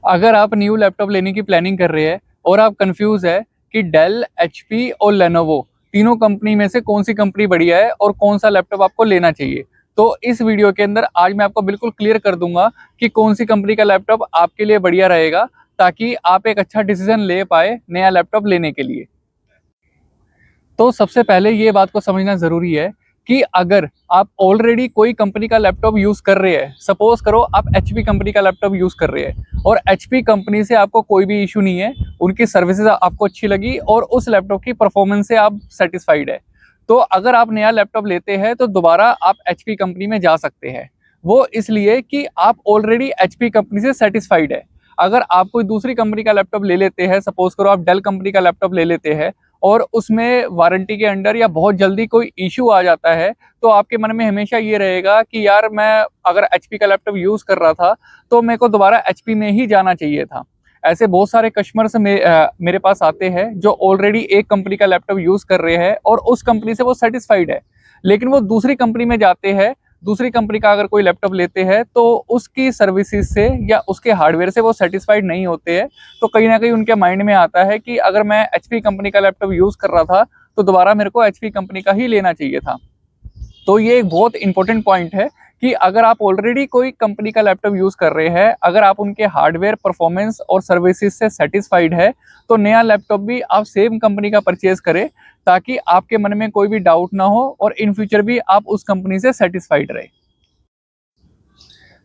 अगर आप new laptop लेने की प्लानिंग कर रहे हैं और आप कंफ्यूज है कि डेल, एचपी और लेनोवो तीनों कंपनी में से कौन सी कंपनी बढ़िया है और कौन सा लैपटॉप आपको लेना चाहिए, तो इस वीडियो के अंदर आज मैं आपको बिल्कुल क्लियर कर दूंगा कि कौन सी कंपनी का लैपटॉप आपके लिए बढ़िया रहेगा, ताकि आप एक अच्छा डिसीजन ले पाए नया लैपटॉप लेने के लिए। तो सबसे पहले ये बात को समझना ज़रूरी है कि अगर आप ऑलरेडी कोई कंपनी का लैपटॉप यूज़ कर रहे हैं, सपोज करो आप एचपी कंपनी का लैपटॉप यूज़ कर रहे हैं और एचपी कंपनी से आपको कोई भी इशू नहीं है, उनकी सर्विसेज आपको अच्छी लगी और उस लैपटॉप की परफॉर्मेंस से आप सेटिस्फाइड है, तो अगर आप नया लैपटॉप लेते हैं तो दोबारा आप एचपी कंपनी में जा सकते हैं। वो इसलिए कि आप ऑलरेडी एचपी कंपनी से सेटिस्फाइड है। अगर आप कोई दूसरी कंपनी का लैपटॉप ले लेते हैं, सपोज करो आप डेल कंपनी का लैपटॉप ले लेते हैं और उसमें वारंटी के अंडर या बहुत जल्दी कोई इशू आ जाता है, तो आपके मन में हमेशा ये रहेगा कि यार मैं अगर एचपी का लैपटॉप यूज़ कर रहा था तो मेरे को दोबारा एचपी में ही जाना चाहिए था। ऐसे बहुत सारे कस्टमर्स मेरे पास आते हैं जो ऑलरेडी एक कंपनी का लैपटॉप यूज़ कर रहे हैं और उस कंपनी से वो सेटिस्फाइड है, लेकिन वो दूसरी कंपनी में जाते हैं, दूसरी कंपनी का अगर कोई लैपटॉप लेते हैं तो उसकी सर्विसेज से या उसके हार्डवेयर से वो सेटिस्फाइड नहीं होते हैं। तो कहीं ना कहीं उनके माइंड में आता है कि अगर मैं एचपी कंपनी का लैपटॉप यूज़ कर रहा था तो दोबारा मेरे को एचपी कंपनी का ही लेना चाहिए था। तो ये एक बहुत इंपॉर्टेंट पॉइंट है कि अगर आप ऑलरेडी कोई कंपनी का लैपटॉप यूज़ कर रहे हैं, अगर आप उनके हार्डवेयर परफॉर्मेंस और सर्विसेज से सेटिस्फाइड है, तो नया लैपटॉप भी आप सेम कंपनी का परचेज करें, ताकि आपके मन में कोई भी डाउट ना हो और इन फ्यूचर भी आप उस कंपनी से सेटिस्फाइड रहे।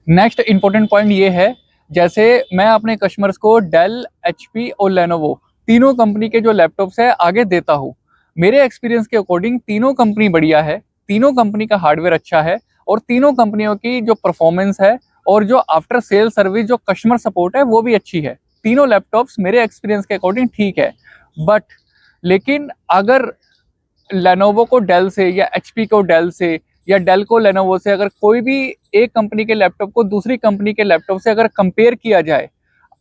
नेक्स्ट इंपॉर्टेंट पॉइंट ये है, जैसे मैं अपने कस्टमर्स को डेल, एचपी और लेनोवो तीनों कंपनी के जो लैपटॉप्स है आगे देता हूँ। मेरे एक्सपीरियंस के अकॉर्डिंग तीनों कंपनी बढ़िया है, तीनों कंपनी का हार्डवेयर अच्छा है और तीनों कंपनियों की जो परफॉर्मेंस है और जो आफ्टर सेल सर्विस जो कस्टमर सपोर्ट है वो भी अच्छी है। तीनों लैपटॉप्स मेरे एक्सपीरियंस के अकॉर्डिंग ठीक है। बट लेकिन अगर लेनोवो को डेल से या एचपी को डेल से या डेल को लेनोवो से अगर कोई भी एक कंपनी के लैपटॉप को दूसरी कंपनी के लैपटॉप से अगर कंपेयर किया जाए,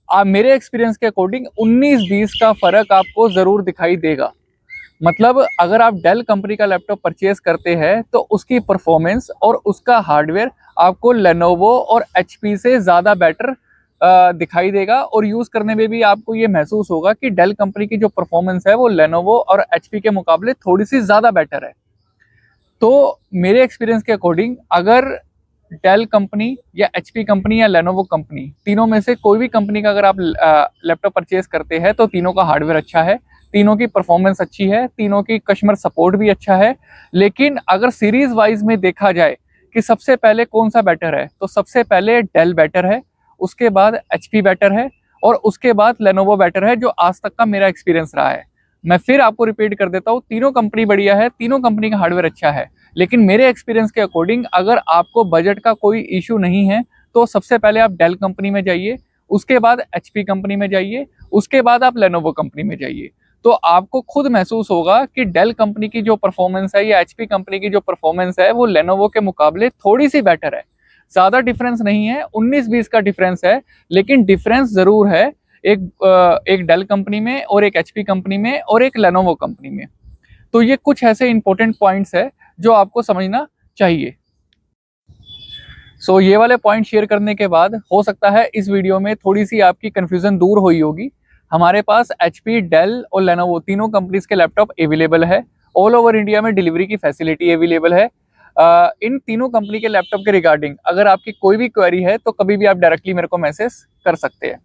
मेरे एक्सपीरियंस के अकॉर्डिंग 19-20 का फर्क आपको जरूर दिखाई देगा। मतलब अगर आप डेल कंपनी का लैपटॉप परचेज करते हैं तो उसकी परफॉर्मेंस और उसका हार्डवेयर आपको लेनोवो और एचपी से ज़्यादा बेटर दिखाई देगा और यूज़ करने में भी आपको ये महसूस होगा कि डेल कंपनी की जो परफॉर्मेंस है वो लेनोवो और एचपी के मुकाबले थोड़ी सी ज़्यादा बेटर है। तो मेरे एक्सपीरियंस के अकॉर्डिंग अगर डेल कंपनी या एचपी कंपनी या लेनोवो कंपनी तीनों में से कोई भी कंपनी का अगर आप लैपटॉप परचेज करते हैं तो तीनों का हार्डवेयर अच्छा है, तीनों की परफॉर्मेंस अच्छी है, तीनों की कस्टमर सपोर्ट भी अच्छा है। लेकिन अगर सीरीज वाइज में देखा जाए कि सबसे पहले कौन सा बेटर है, तो सबसे पहले डेल बेटर है, उसके बाद एचपी बेटर है और उसके बाद लेनोवो बेटर है, जो आज तक का मेरा एक्सपीरियंस रहा है। मैं फिर आपको रिपीट कर देता हूँ, तीनों कंपनी बढ़िया है, तीनों कंपनी का हार्डवेयर अच्छा है, लेकिन मेरे एक्सपीरियंस के अकॉर्डिंग अगर आपको बजट का कोई इशू नहीं है तो सबसे पहले आप डेल कंपनी में जाइए, उसके बाद एचपी कंपनी में जाइए, उसके बाद आप लेनोवो कंपनी में जाइए। तो आपको खुद महसूस होगा कि डेल कंपनी की जो परफॉर्मेंस है या एचपी कंपनी की जो परफॉर्मेंस है वो लेनोवो के मुकाबले थोड़ी सी बेटर है। ज़्यादा डिफरेंस नहीं है, 19-20 का डिफरेंस है, लेकिन डिफरेंस ज़रूर है। एक डेल कंपनी में और एक एचपी कंपनी में और एक लेनोवो कंपनी में। तो ये कुछ ऐसे इंपॉर्टेंट पॉइंट्स है जो आपको समझना चाहिए। ये वाले पॉइंट शेयर करने के बाद हो सकता है इस वीडियो में थोड़ी सी आपकी कंफ्यूजन दूर हुई होगी। हमारे पास एचपी, डेल और लेनोवो तीनों कंपनीज के लैपटॉप अवेलेबल है। ऑल ओवर इंडिया में डिलीवरी की फैसिलिटी अवेलेबल है। इन तीनों कंपनी के लैपटॉप के रिगार्डिंग अगर आपकी कोई भी क्वेरी है तो कभी भी आप डायरेक्टली मेरे को मैसेज कर सकते हैं।